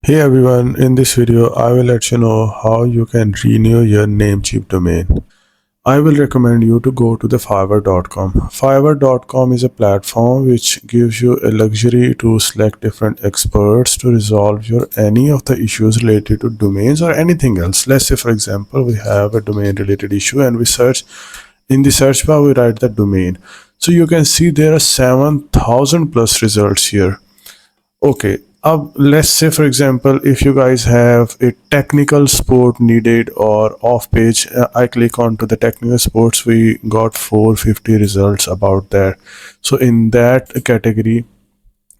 Hey everyone, in this video I will let you know how you can renew your Namecheap domain. I will recommend you to go to the Fiverr.com. Fiverr.com is a platform which gives you a luxury to select different experts to resolve your any of the issues related to domains or anything else. Let's say for example we have a domain related issue and we search in the search bar, we write the domain. So you can see there are 7,000 plus results here. Okay, let's say for example, if you guys have a technical sport needed or off page, I click on to the technical sports, we got 450 results about that. So in that category,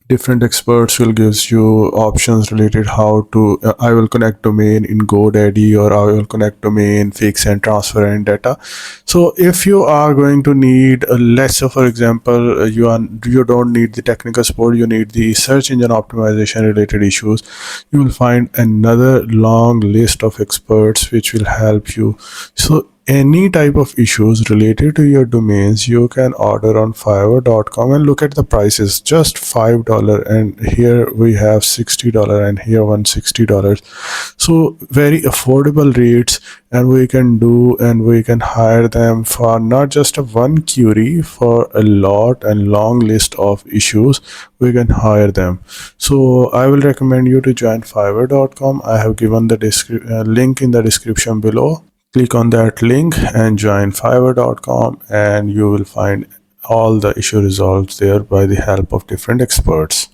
different experts will gives you options related how to I will connect domain in GoDaddy, or I will connect domain, fix and transfer and data. So if you are going to need let's say for example, you don't need the technical support, you need the search engine optimization related issues, you will find another long list of experts which will help you. So any type of issues related to your domains, you can order on Fiverr.com and look at the prices, just $5, and here we have $60 and here $160. So very affordable rates, and we can do and we can hire them for not just a one query, for a lot and long list of issues we can hire them. So I will recommend you to join Fiverr.com. I have given the link in the description below. Click on that link and join Fiverr.com, and you will find all the issue resolved there by the help of different experts.